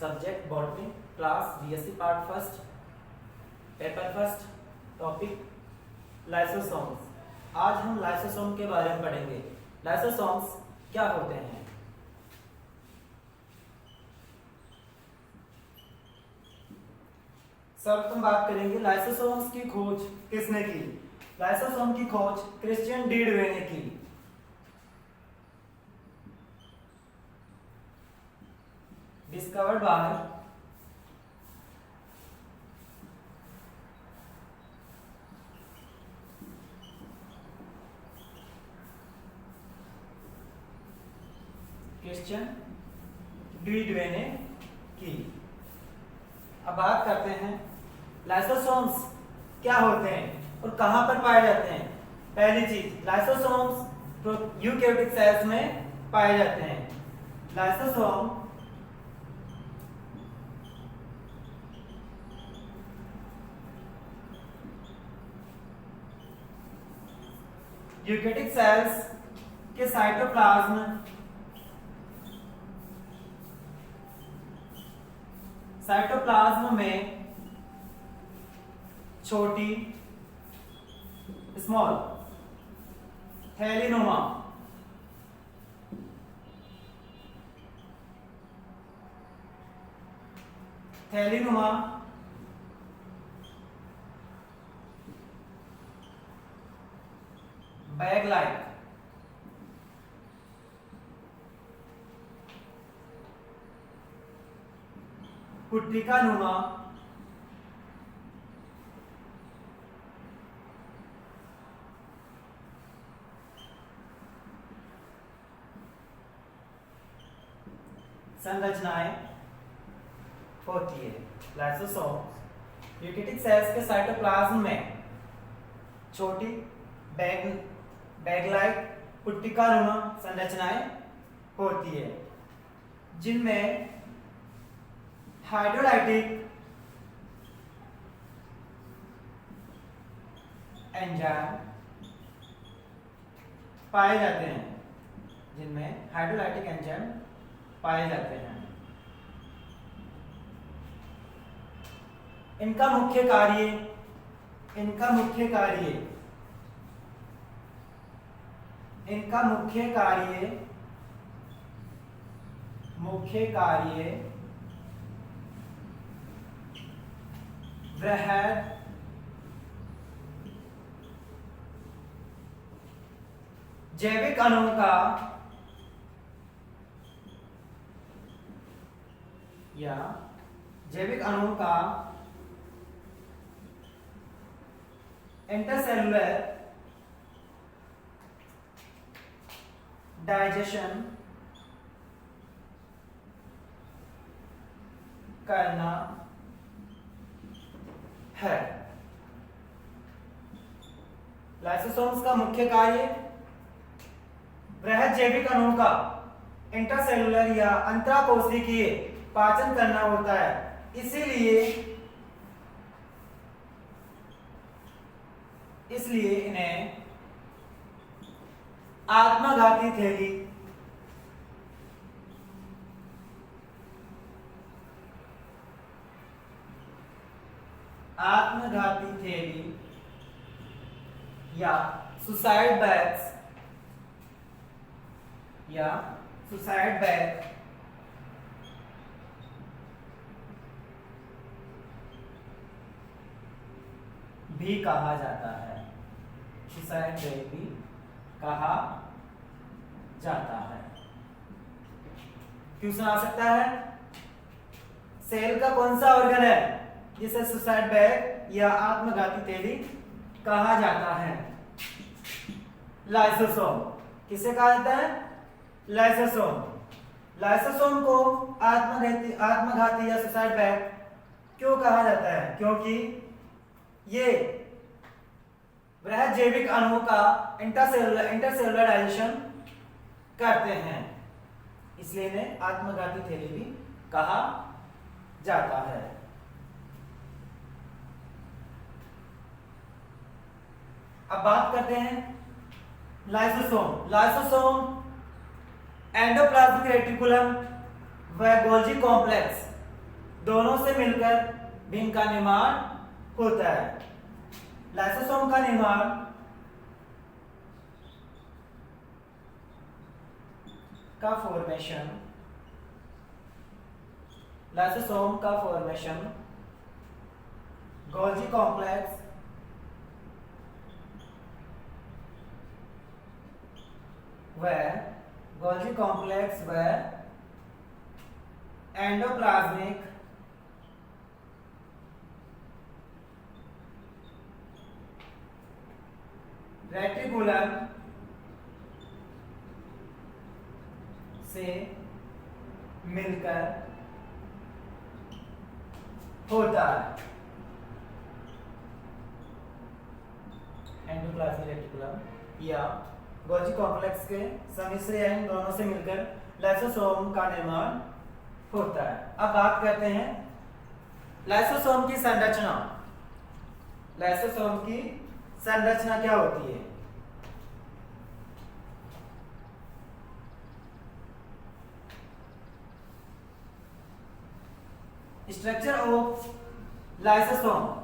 Subject botany, class BSc part first, paper first, topic lysosomes. आज हम lysosome के बारे में पढ़ेंगे। लाइसोसोम्स क्या होते हैं? सर्वप्रथम बात करेंगे लाइसोसोम्स की खोज किसने की। लाइसोसोम की खोज क्रिश्चियन डीडवे ने की। डिस्कवर्ड बाय क्रिश्चियन डीडवे ने की। अब बात करते हैं लाइसोसोम्स क्या होते हैं और कहां पर पाए जाते हैं। पहली चीज, लाइसोसोम्स यूकेरियोटिक सेल्स में पाए जाते हैं। लाइसोसोम यूकेरियोटिक सेल्स के साइटोप्लाज्म में छोटी स्मॉल थैलीनुमा बैग लाइक पुट्टिकानुमा संरचनाएं होती है। लाइसोसोम यूकेरियोटिक सेल्स के साइटोप्लाज्म में छोटी बैग लाइक पुट्टिकानुमा संरचनाएं होती है, जिनमें हाइड्रोलाइटिक एंजाइम पाए जाते हैं। इनका मुख्य कार्य वृहद जैविक अणुओं का इंटरसेलुलर डाइजेशन करना है। लाइसोसोम्स का मुख्य कार्य वृहद जैविक अणुओं का इंटरसेलुलर या अंतराकोशिकीय पाचन करना होता है। इसलिए इन्हें आत्मघाती थैली या सुसाइड बैग भी कहा जाता है। सुसाइड बैग भी कहा जाता है। क्वेश्चन आ सकता है, सेल का कौन सा ऑर्गन है जिसे सुसाइड बैग या आत्मघाती थैली कहा जाता है? लाइसोसोम। किसे कहा जाता है? लाइसोसोम को आत्मघाती या सुसाइड बैग क्यों कहा जाता है? क्योंकि ये वृहद जैविक अणुओं का इंटरसेलुलर डाइजेशन करते हैं, इसलिए इन्हें आत्मघाती थैली भी कहा जाता है। अब बात करते हैं लाइसोसोम एंडोप्लाज्मिक रेटिकुलम व गोल्गी कॉम्प्लेक्स दोनों से मिलकर भी इनका निर्माण होता है। लाइसोसोम का निर्माण लाइसोसोम का फॉर्मेशन गोल्गी कॉम्प्लेक्स व एंडोप्लाज्मिक रेटिकुलम से मिलकर होता है। एंडोप्लाज्मिक रेटिकुलम या गोल्गी कॉम्प्लेक्स के सम्मिश्र एंड दोनों से मिलकर लाइसोसोम का निर्माण होता है। अब बात करते हैं लाइसोसोम की संरचना। लाइसोसोम की संरचना क्या होती है? स्ट्रक्चर ऑफ लाइसोसोम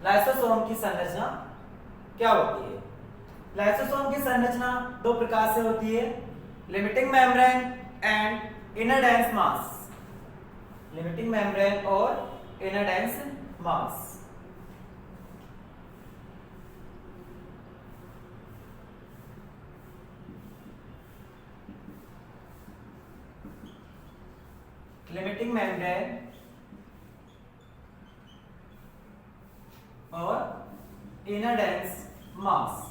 लाइसोसोम की संरचना क्या होती है? लाइसोसोम की संरचना दो प्रकार से होती है, limiting membrane and inner dense mass. Limiting membrane और इनर डेंस मास। लिमिटिंग मेम्ब्रेन और इनर डेंस मास।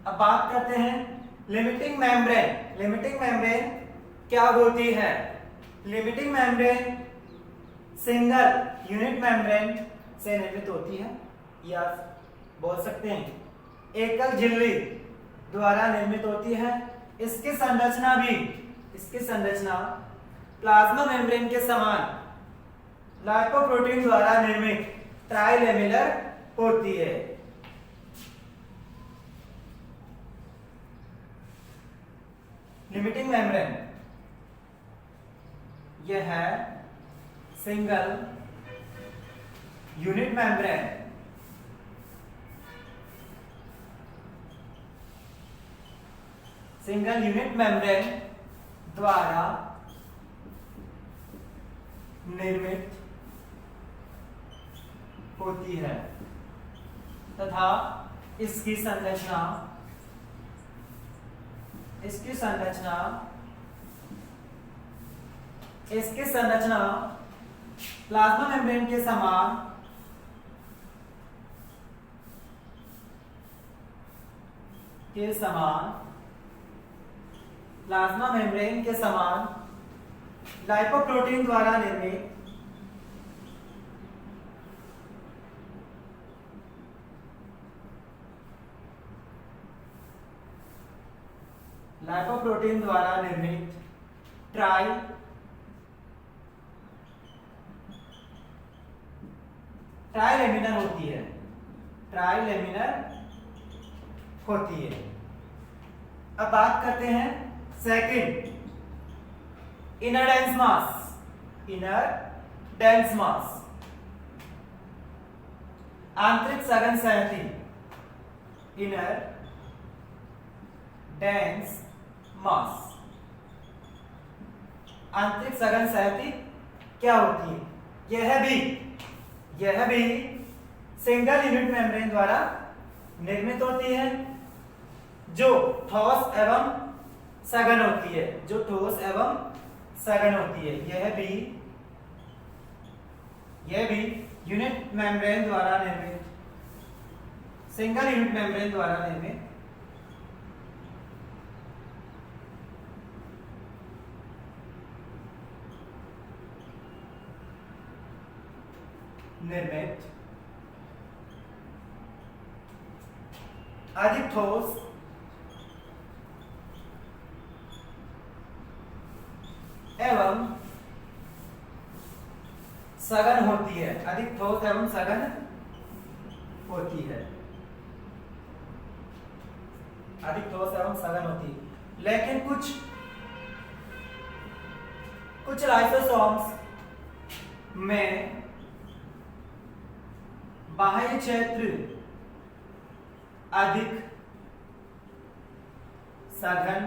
अब बात करते हैं लिमिटिंग मेम्ब्रेन। लिमिटिंग मेम्ब्रेन क्या होती है? Limiting membrane single unit membrane से निर्मित होती है, या बोल सकते हैं एकल झिल्ली द्वारा निर्मित होती है। इसकी संरचना प्लाज्मा मेम्ब्रेन के समान लाइपोप्रोटीन द्वारा निर्मित ट्राइलेमिनर होती है। लिमिटिंग मेम्ब्रेन यह है सिंगल यूनिट मेम्ब्रेन द्वारा निर्मित होती है तथा इसकी संरचना प्लाज्मा मेम्ब्रेन के समान प्लाज्मा मेम्ब्रेन के समान लाइपोप्रोटीन द्वारा निर्मित ट्राइलेमिनर होती है। अब बात करते हैं सेकंड, इनर डेंस मास। आंतरिक सघन सहती इनर डेंस मास। आंतरिक सघन सहती क्या होती है? यह भी सिंगल यूनिट मेम्ब्रेन द्वारा निर्मित होती है, जो ठोस एवं सघन होती है। यह भी यूनिट मेम्ब्रेन द्वारा निर्मित, सिंगल यूनिट मेम्ब्रेन द्वारा निर्मित अधिक ठोस एवं सघन होती है, अधिक ठोस एवं सघन होती है, अधिक ठोस एवं सघन होती है। लेकिन कुछ लाइसोसोम्स में बाह्य क्षेत्र अधिक सघन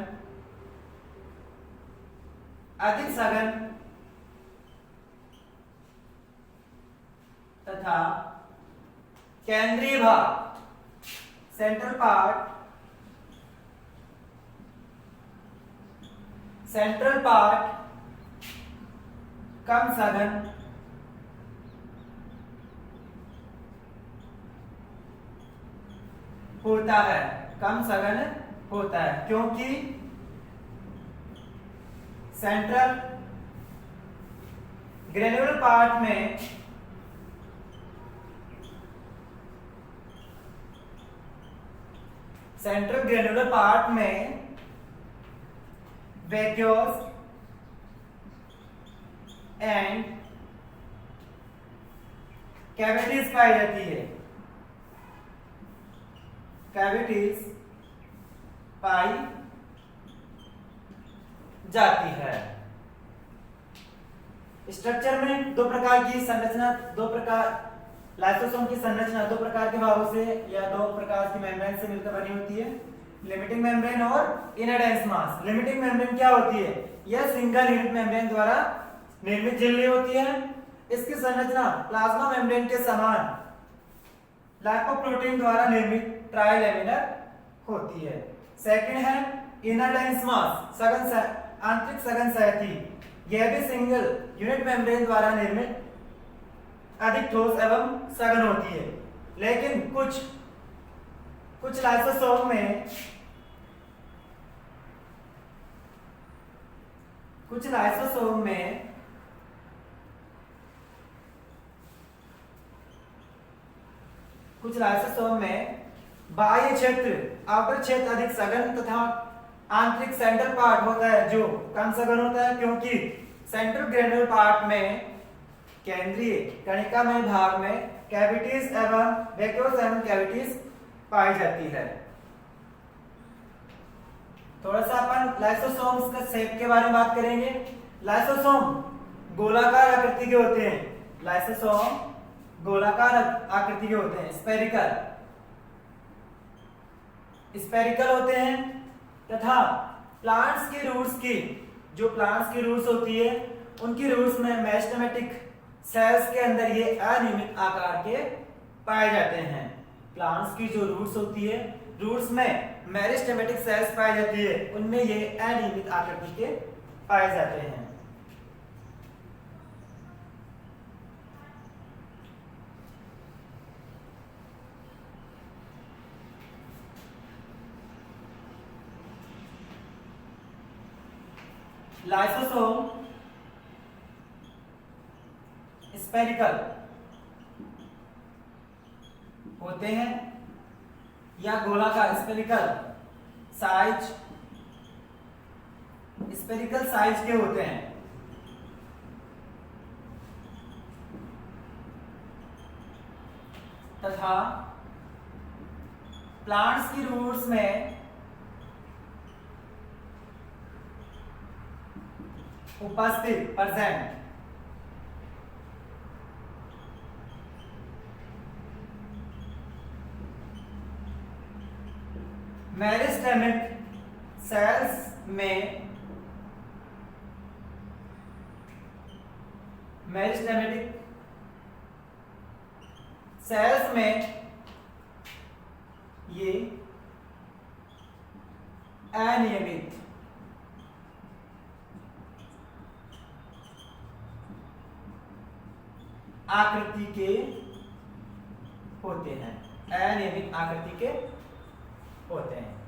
तथा केंद्रीय भाग सेंट्रल पार्ट कम सघन होता है, कम सघन होता है, क्योंकि सेंट्रल ग्रेन्युलर पार्ट में वैक्यूल्स एंड कैविटीज पाई जाती है, कैविटीज पाई जाती है। स्ट्रक्चर में दो प्रकार की संरचना, लाइसोसोम की संरचना दो प्रकार के भागों से या दो प्रकार की मेम्ब्रेन से मिलकर बनी होती है, लिमिटिंग मेम्ब्रेन और इनर डेंस मास। लिमिटिंग मेम्ब्रेन क्या होती है? यह सिंगल यूनिट मेम्ब्रेन द्वारा निर्मित झिल्ली होती है। इसकी संरचना प्लाज्मा मेम्ब्रेन के समान लाइपोप्रोटीन द्वारा निर्मित ट्राइलेमिनर होती है। सेकंड है इनर डेंस मास, आंतरिक सघन सहती। यह भी सिंगल यूनिट मेम्ब्रेन द्वारा निर्मित अधिक ठोस एवं सघन होती है। लेकिन कुछ लाइसोसोम में बाह्य क्षेत्र आउटर क्षेत्र अधिक सघन तथा आंतरिक सेंट्रल पार्ट होता है जो कम सघन होता है, क्योंकि सेंट्रल ग्रेन्युलर पार्ट में केंद्रीय कणिकामय भाग में कैविटीज एवं वैक्यूल्स एवं कैविटीज पाई जाती है। थोड़ा सा अपन लाइसोसोम्स का शेप के बारे में बात करेंगे। लाइसोसोम गोलाकार आकृति के होते हैं, लाइसोसोम गोलाकार आकृति के होते हैं, स्पेरिकल होते हैं तथा प्लांट्स की रूट्स होती है उनकी रूट्स में मेरिस्टेमेटिक सेल्स के अंदर ये अनियमित आकार के पाए जाते हैं। प्लांट्स की जो रूट्स होती है, रूट्स में मेरिस्टेमेटिक सेल्स पाई जाती है, उनमें ये अनियमित आकृति के पाए जाते हैं। लाइसोसोम स्पेरिकल होते हैं या गोलाकार, स्पेरिकल साइज के होते हैं तथा प्लांट्स की रूट्स में उपस्थित प्रेजेंट मेरिस्टेमिक सेल्स में ये अनियमित आकृति के होते हैं, अनियमित आकृति के होते हैं।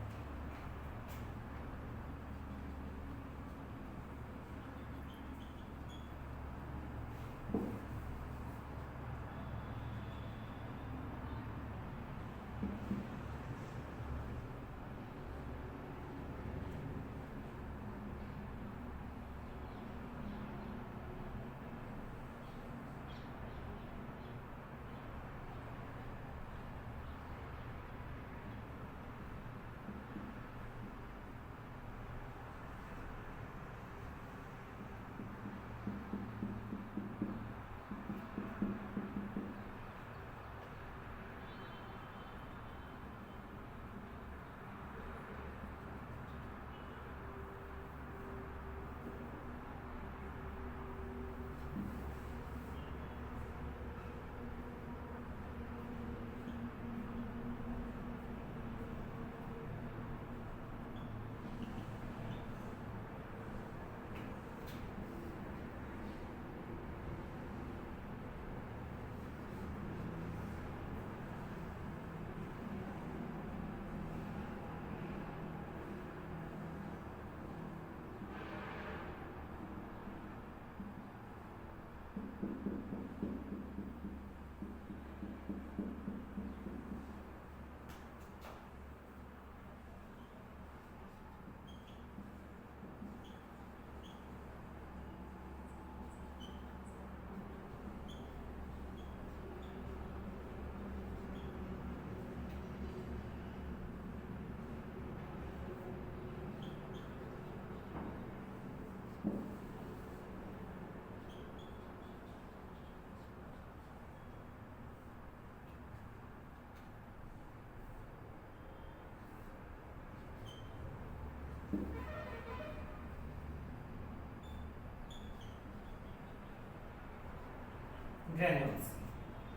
ग्रेन्यूल्स।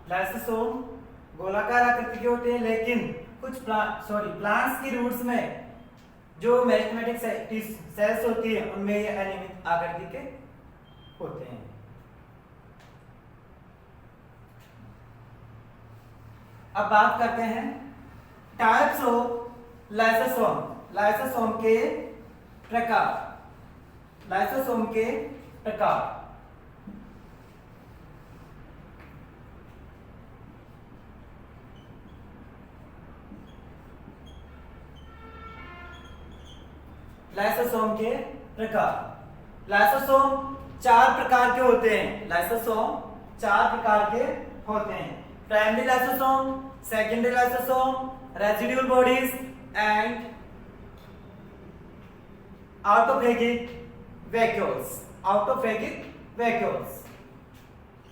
लाइसोसोम गोलाकार आकृति के होते हैं, लेकिन कुछ प्लांट्स की रूट्स में जो मेरिस्टेमेटिक सेल्स होती है उनमें ये अनियमित आकृति के होते हैं। अब बात करते हैं टाइप्स ऑफ लाइसोसोम। लाइसोसोम के प्रकार। लाइसोसोम के प्रकार। लाइसोसोम के प्रकार। लाइसोसोम 4 प्रकार के होते हैं। लाइसोसोम 4 प्रकार के होते हैं। Primary lysosome, secondary lysosome, residual bodies and autophagic vacuoles. Autophagic vacuoles.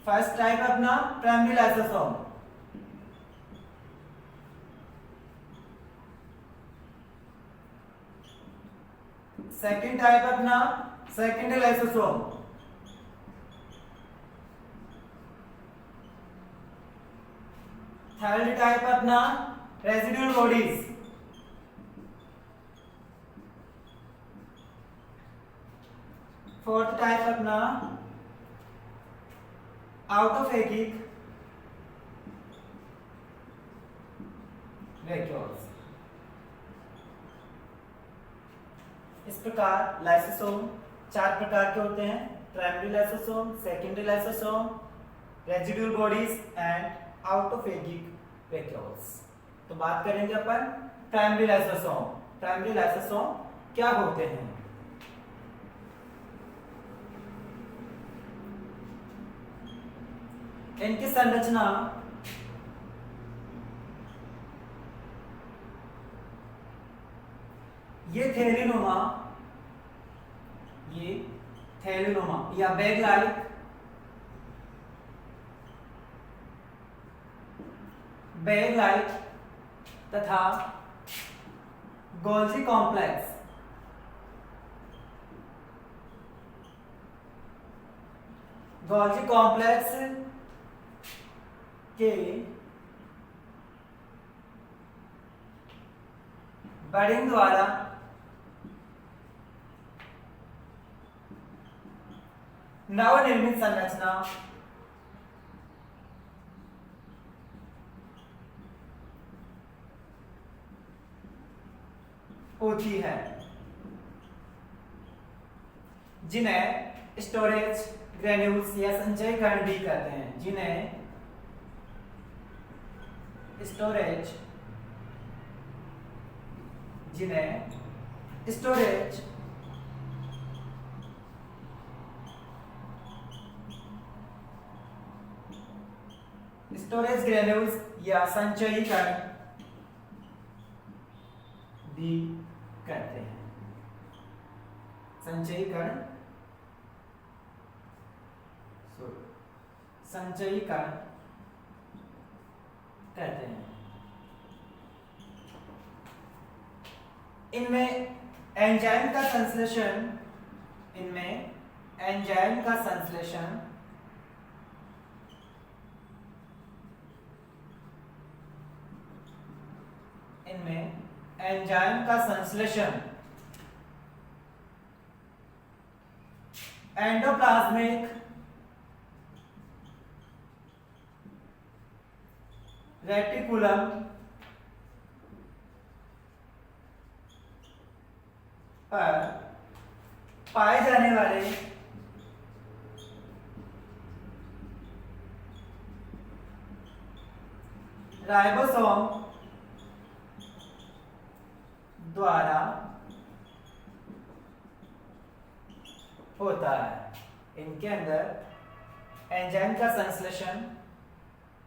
First type अपना प्राइमरी लाइसोसोम। सेकेंड टाइप अपना सेकेंडरी लाइसोसोम। थर्ड टाइप अपना रेजिड्यूल बॉडीज। फोर्थ टाइप अपना ऑटोफेगिक वैक्यूल्स। इस प्रकार लाइसोसोम 4 प्रकार के होते हैं। Primary lysosome, secondary lysosome, residual bodies and autophagic vacuoles. तो बात करेंगे अपन प्राइमरी लाइसोसोम। प्राइमरी लाइसोसोम क्या होते हैं? इनकी संरचना ये थैलीनुमा या बैग लाइक तथा गोल्जी कॉम्प्लेक्स के बडिंग द्वारा नवनिर्मित संरचना होती है, जिन्हें स्टोरेज ग्रेन्यूल्स या संचय कण भी कहते हैं। जिन्हें स्टोरेज ग्रेन्यूल्स या संचयी कण भी कहते हैं। संचयी कण कहते हैं। इनमें एंजाइम का संश्लेषण एंडोप्लाज्मिक रेटिकुलम पर पाए जाने वाले राइबोसोम द्वारा होता है। इनके अंदर एंजाइम का संश्लेषण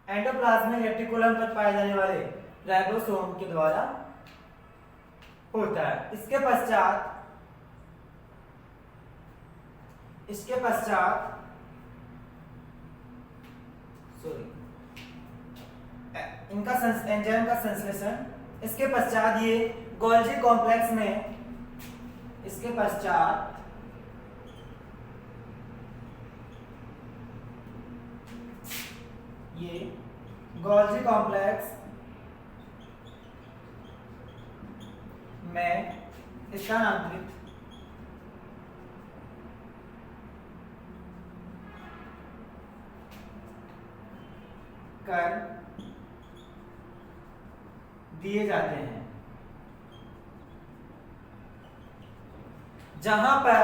एंडोप्लाज्मिक रेटिकुलम पर पाए जाने वाले राइबोसोम के द्वारा होता है। इसके पश्चात इनका एंजाइम का संश्लेषण, इसके पश्चात ये गोल्जी कॉम्प्लेक्स में ये गोल्जी कॉम्प्लेक्स में स्थानांतरित कर दिए जाते हैं। जहां पर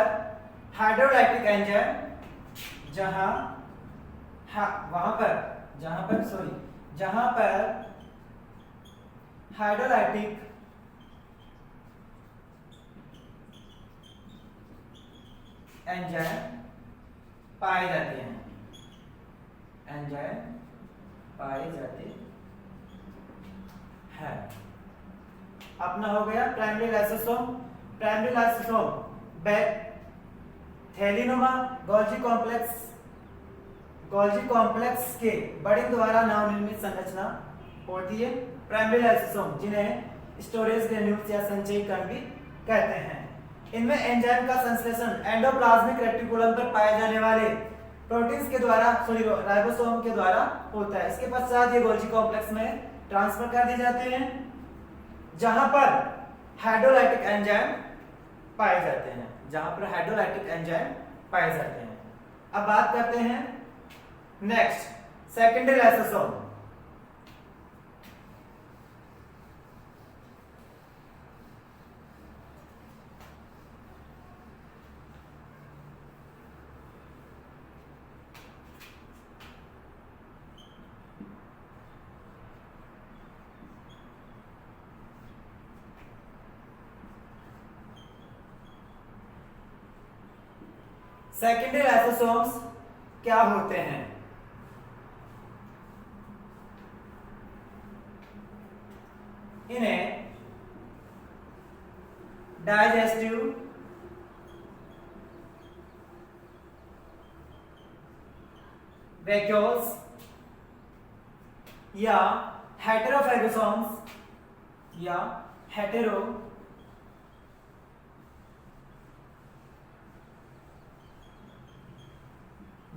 हाइड्रोलाइटिक एंजाइम जहां पर हाइड्रोलाइटिक एंजाइम पाए जाते हैं, अपना हो गया प्राइमरी लाइसोसोम। थैलीनुमा गोल्जी कॉम्प्लेक्स के बड़ी द्वारा नवनिर्मित संरचना होती है प्राइमरी लाइसोसोम, जिन्हें स्टोरेज ग्रेन्यूल्स या संचयी कण भी कहते हैं। इनमें एंजाइम का संश्लेषण एंडोप्लाज्मिक रेटिकुलम पर पाए जाने वाले प्रोटीन्स के द्वारा राइबोसोम के द्वारा होता है। इसके पश्चात ये गोल्जी कॉम्प्लेक्स में ट्रांसफर कर दिए जाते हैं, जहां पर हाइड्रोलाइटिक एंजाइम पाए जाते हैं। अब बात करते हैं next secondary lysosome. Secondary lysosomes क्या होते हैं? इन्हें डाइजेस्टिव वैक्यूल्स या हेटेरोफेगोसोम्स या हेटेरो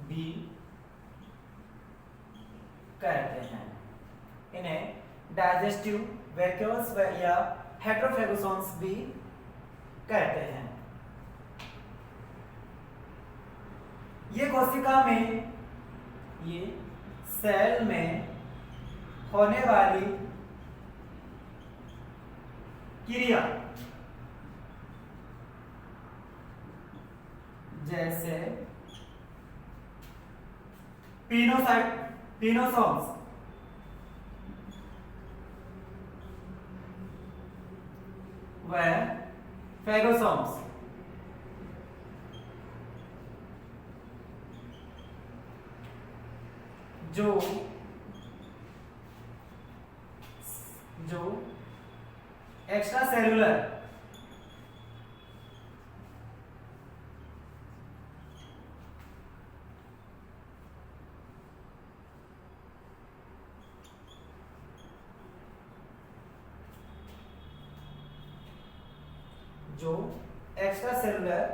भी कहते हैं। इन्हें डाइजेस्टिव वैक्यूल्स या हेटेरोफेगोसोम्स भी कहते हैं। ये कोशिका में, ये सेल में होने वाली क्रिया जैसे पिनोसोम्स व फेगोसोम्स जो एक्स्ट्रा सेलुलर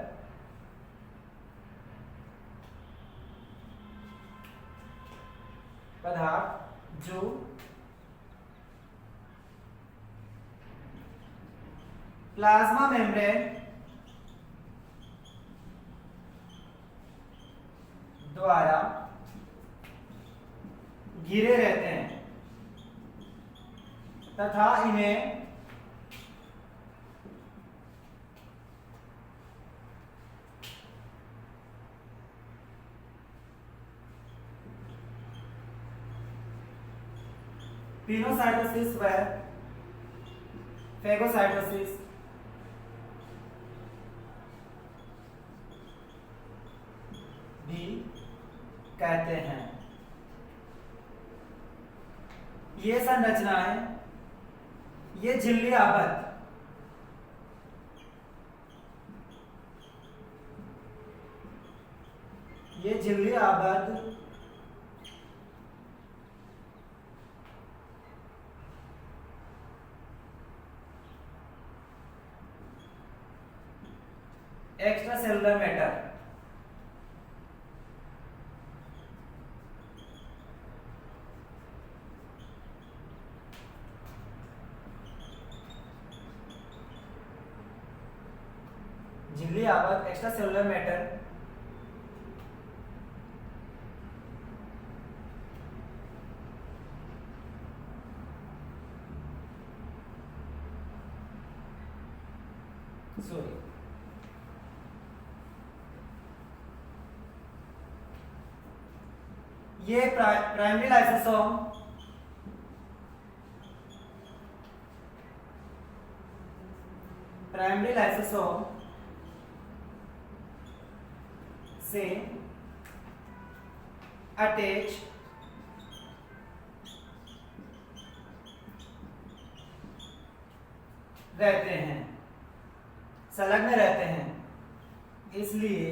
पदार्थ जो प्लाज्मा मेम्ब्रेन द्वारा घिरे रहते हैं तथा इन्हें पिनोसाइटोसिस व फेगोसाइटोसिस भी कहते हैं। ये संरचनाएं, ये झिल्ली आबद्ध एक्स्ट्रा सेलुलर मैटर झिल्ली आवत एक्स्ट्रा सेलुलर मैटर सॉरी ये प्राइमरी लाइसोसोम से अटैच रहते हैं, संलग्न रहते हैं, इसलिए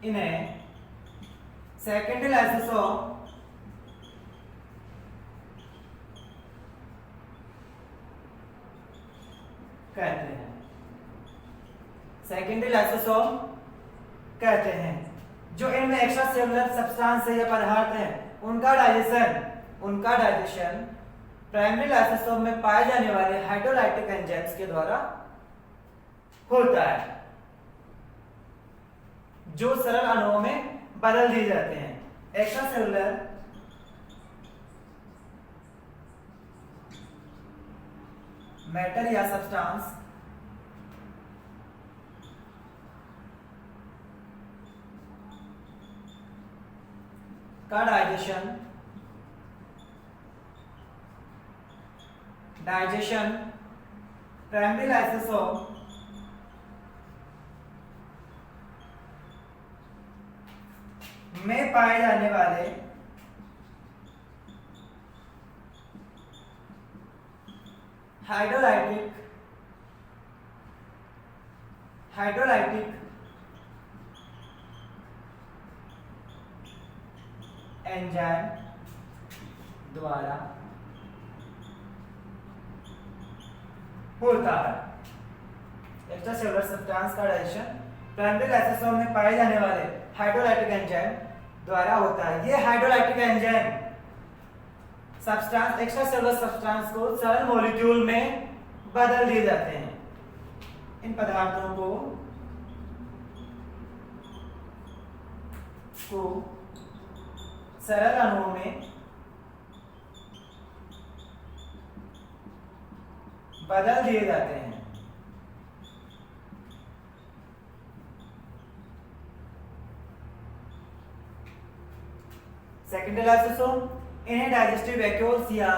इन्हें सेकेंडरी लाइसोसोम कहते हैं। सेकेंडरी लाइसोसोम कहते हैं। जो इनमें एक्स्ट्रा सेलुलर सब्सटेंस है या पदार्थ है उनका डाइजेशन प्राइमरी लाइसोसोम में पाए जाने वाले हाइड्रोलाइटिक एंजाइम्स के द्वारा होता है, जो सरल अणुओं में बदल दिए जाते हैं। एक्स्ट्रा सेलुलर मैटर या सब्सटेंस का डाइजेशन प्राइमरी लाइसोसोम में पाए जाने वाले हाइड्रोलाइटिक एंजाइम द्वारा होता है। एक्स्ट्रा सेलुलर सब्सटेंस का डाइजेशन प्राइमरी लाइसोसोम में पाए जाने वाले हाइड्रोलाइटिक एंजाइम द्वारा होता है। ये hydrolytic enzyme substance extra cellular substance को सरल मॉलिक्यूल में बदल दिए जाते हैं। इन पदार्थों को सरल अणुओं में बदल दिए जाते हैं। सेकेंडरी लाइसोसोम इन्हें डाइजेस्टिव वैक्यूल्स या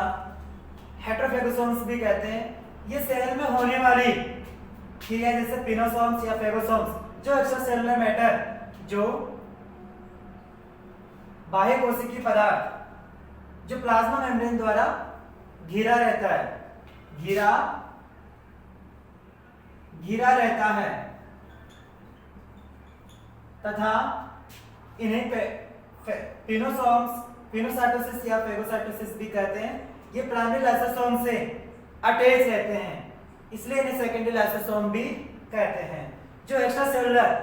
हेटेरोफेगोसोम्स भी कहते हैं। ये सेल में होने वाली क्रिया जैसे पिनोसोम्स या फेगोसोम्स, जो एक्स्ट्रा सेलुलर मैटर जो बाह्य कोशिकीय पदार्थ जो प्लाज्मा मेम्ब्रेन द्वारा घिरा रहता है, घिरा रहता है तथा इन्हें पिनोसाइटोसिस या फेगोसाइटोसिस भी कहते हैं। ये प्राइमरी लाइसोसोम से अटैच रहते हैं, इसलिए इन्हें सेकेंडरी लाइसोसोम भी कहते हैं। जो एक्स्ट्रा सेलुलर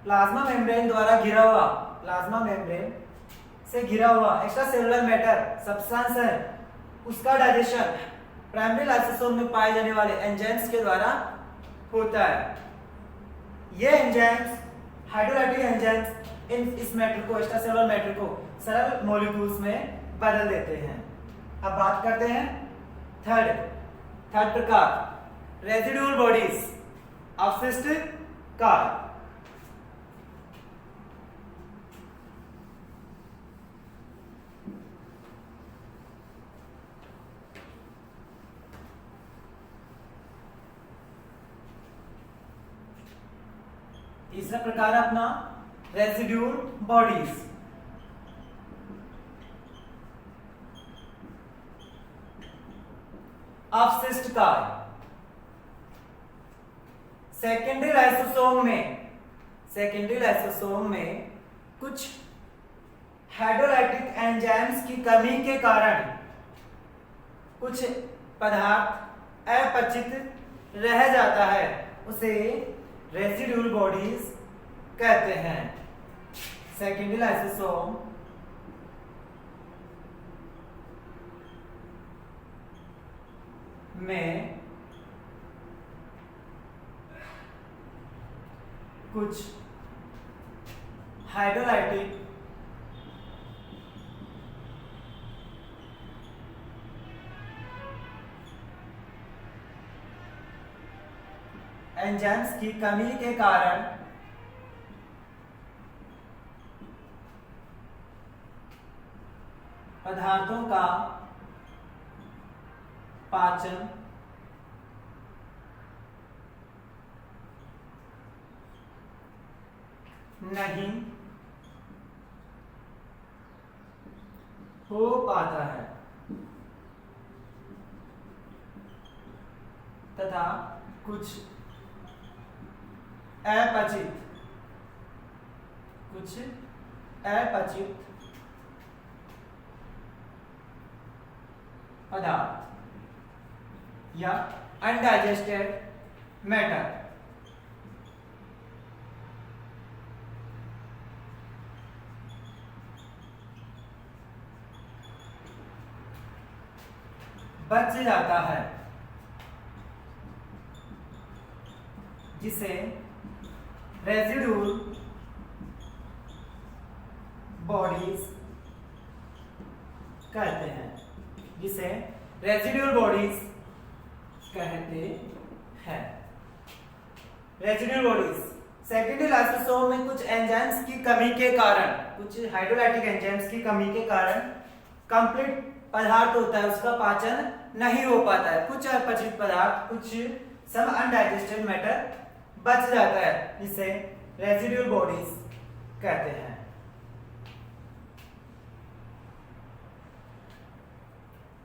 प्लाज्मा मेम्ब्रेन द्वारा घिरा हुआ, प्लाज्मा मेम्ब्रेन से घिरा हुआ एक्स्ट्रा सेलुलर मैटर सब्सटेंस है, उसका डाइजेशन प्राइमरी लाइसोसोम में पाए जाने वाले एंजाइम्स के द्वारा होता है। ये एंजाइम्स हाइड्रोलाइटिक एंजाइम्स इस मैटर को, एक्स्ट्रा सेलुलर मैटर को सरल मॉलिक्यूल्स में बदल देते हैं। अब बात करते हैं थर्ड प्रकार रेजिड्यूल बॉडीज, अवशिष्ट कार्य। तीसरा प्रकार अपना रेजिड्यूल बॉडीज। अवशिष्ट कार्य सेकेंडरी लाइसोसोम में कुछ हाइड्रोलाइटिक एंजाइम्स की कमी के कारण कुछ पदार्थ अपचित रह जाता है, उसे रेजिड्यूल बॉडीज कहते हैं। सेकेंडरी लाइसोसोम में कुछ हाइड्रोलाइटिक एंजाइम्स की कमी के कारण पदार्थों का पाचन नहीं हो पाता है तथा कुछ अपचित पदार्थ या अनडाइजेस्टेड मैटर बच जाता है, जिसे रेजिड्यूल बॉडीज कहते हैं, जिसे रेजिड्यूल बॉडीज कहते हैं। रेजिड्यूल बॉडीज सेकेंडरी लाइसोसोम में कुछ एंजाइम्स की कमी के कारण, कुछ हाइड्रोलाइटिक एंजाइम्स की कमी के कारण कंप्लीट पदार्थ होता है उसका पाचन नहीं हो पाता है, कुछ अपचित पदार्थ, कुछ सम अनडाइजेस्टेड मैटर बच जाता है, जिसे रेजिड्यूल बॉडीज कहते हैं।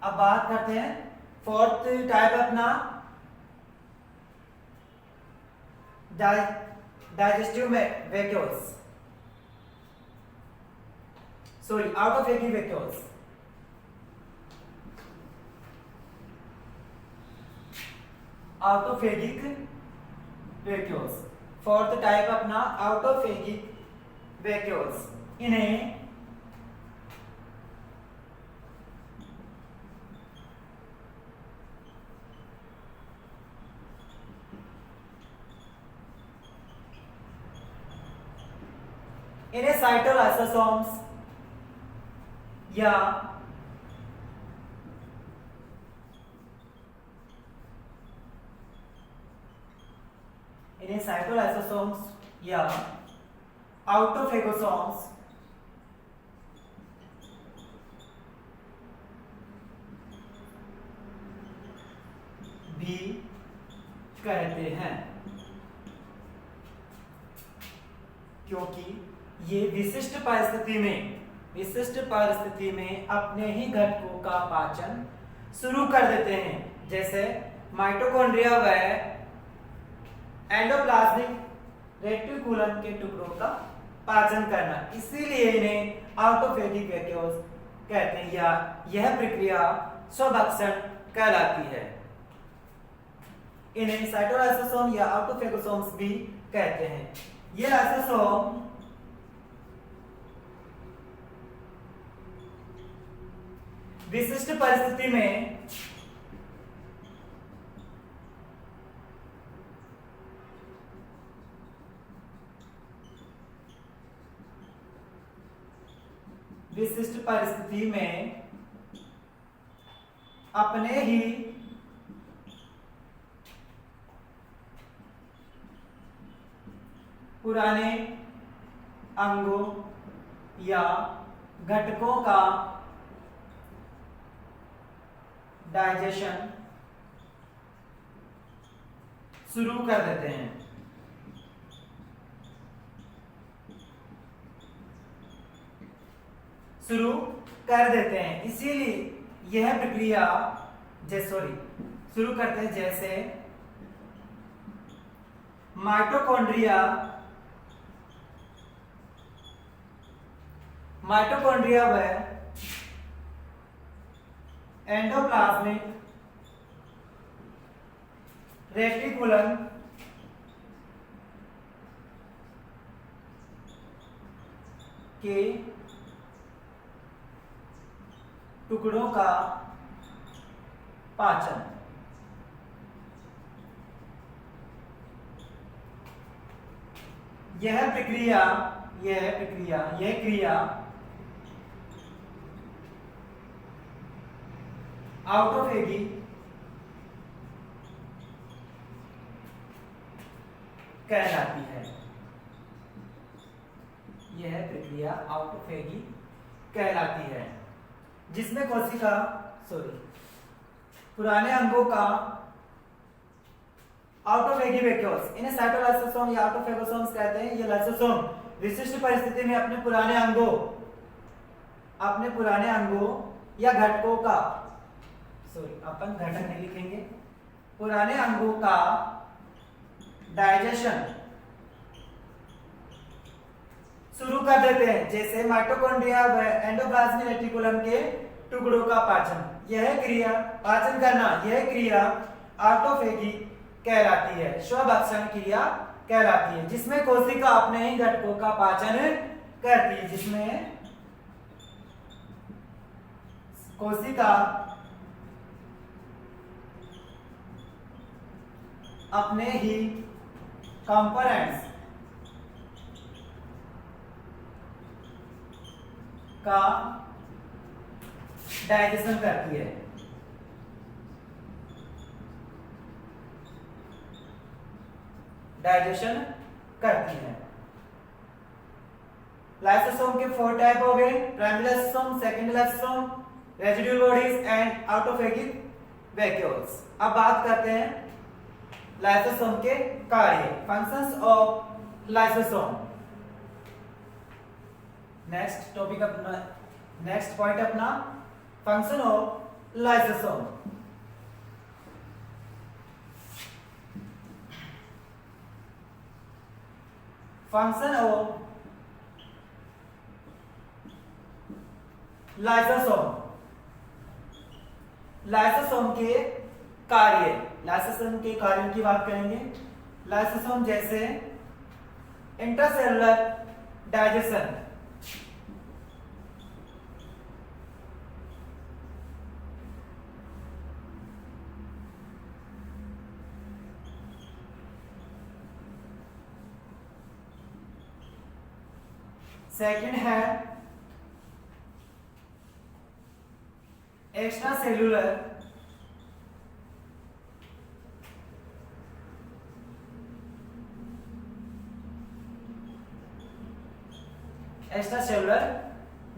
अब बात करते हैं फोर्थ टाइप अपना digestive vacuoles, sorry autophagic vacuoles. Autophagic vacuoles, fourth type अपना आउटोफेगिक वैक्यूल्स। इन्हें साइटोलाइसोसोम्स या साइटोलाइसोसोम्स या आउटोफेगोसोम्स भी कहते हैं, क्योंकि ये विशिष्ट परिस्थिति में अपने ही घटकों का पाचन शुरू कर देते हैं, जैसे माइटोकॉन्ड्रिया व एंडोप्लाज्मिक रेटिकुलम के टुकड़ों का पाचन करना। इसीलिए इन्हें आउटोफेगिक वैक्यूल्स कहते हैं, या यह प्रक्रिया स्वभक्षण कहलाती है। इन्हें साइटोलाइसोसोम या आउटोफेगोसोम्स भी कहते हैं। ये लाइसोसोम विशिष्ट परिस्थिति में अपने ही पुराने अंगों या घटकों का डाइजेशन शुरू कर देते हैं। इसीलिए यह प्रक्रिया शुरू करते हैं, जैसे माइटोकॉन्ड्रिया व एंडोप्लाज्मिक रेटिकुलम के टुकड़ों का पाचन यह प्रक्रिया यह क्रिया ऑटोफेगी कहलाती है। यह प्रक्रिया ऑटोफेगी कहलाती है, जिसमें कोशिका पुराने अंगों का ऑटोफेगी वैक्यूल्स, इन्हें साइटोलाइसोसोम या ऑटोफेगोसोम्स कहते हैं। ये लाइसोसोम विशिष्ट परिस्थिति में अपने पुराने अंगों या घटकों का अपन घटक नहीं लिखेंगे, पुराने अंगों का डाइजेशन शुरू कर देते हैं, जैसे माइटोकॉन्ड्रिया व एंडोप्लाज्मिक रेटिकुलम के टुकड़ों का पाचन। यह क्रिया पाचन करना, यह क्रिया ऑटोफेगी कहलाती है, स्वभक्षण क्रिया कहलाती है, जिसमें कोशिका अपने ही घटकों का पाचन करती है, जिसमें कोशिका अपने ही कंपोनेंट्स का डाइजेशन करती है। लाइसोसोम के 4 टाइप हो गए, primary lysosome, secondary lysosome, residual bodies and autophagic vacuoles. अब बात करते हैं लाइसोसोम के कार्य, functions of lysosome. Next point अपना function of lysosome. Function of lysosome, lysosome के कार्य, लाइसोसोम के कार्यों की बात करेंगे। लाइसोसोम जैसे इंट्रासेलुलर डाइजेशन, सेकंड है एक्स्ट्रा सेलुलर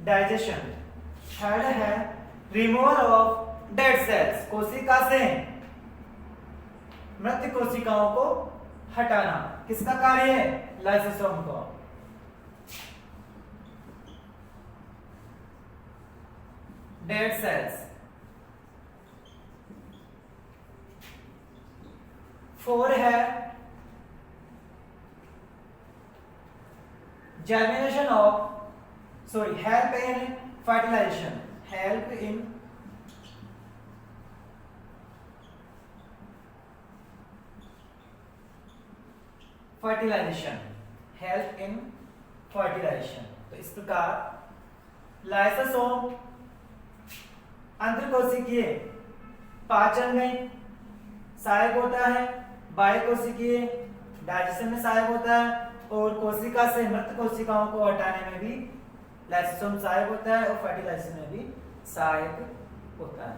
डाइजेशन। थर्ड है रिमूवल ऑफ डेड सेल्स, कोशिका से मृत कोशिकाओं को हटाना, किसका कार्य है? लाइसोसोम को। Dead cells. फोर है germination of help in fertilization, help in fertilization, help in fertilization। तो इस प्रकार लाइसोसोम अंतरकोशिकीय पाचन में सहायक होता है, बाह्यकोशिकीय डाइजेशन में सहायक होता है, और कोशिका से मृत कोशिकाओं को हटाने में भी लाइसोसोम सहायक होता है, और फर्टिलाइजेशन में भी सहायक होता है।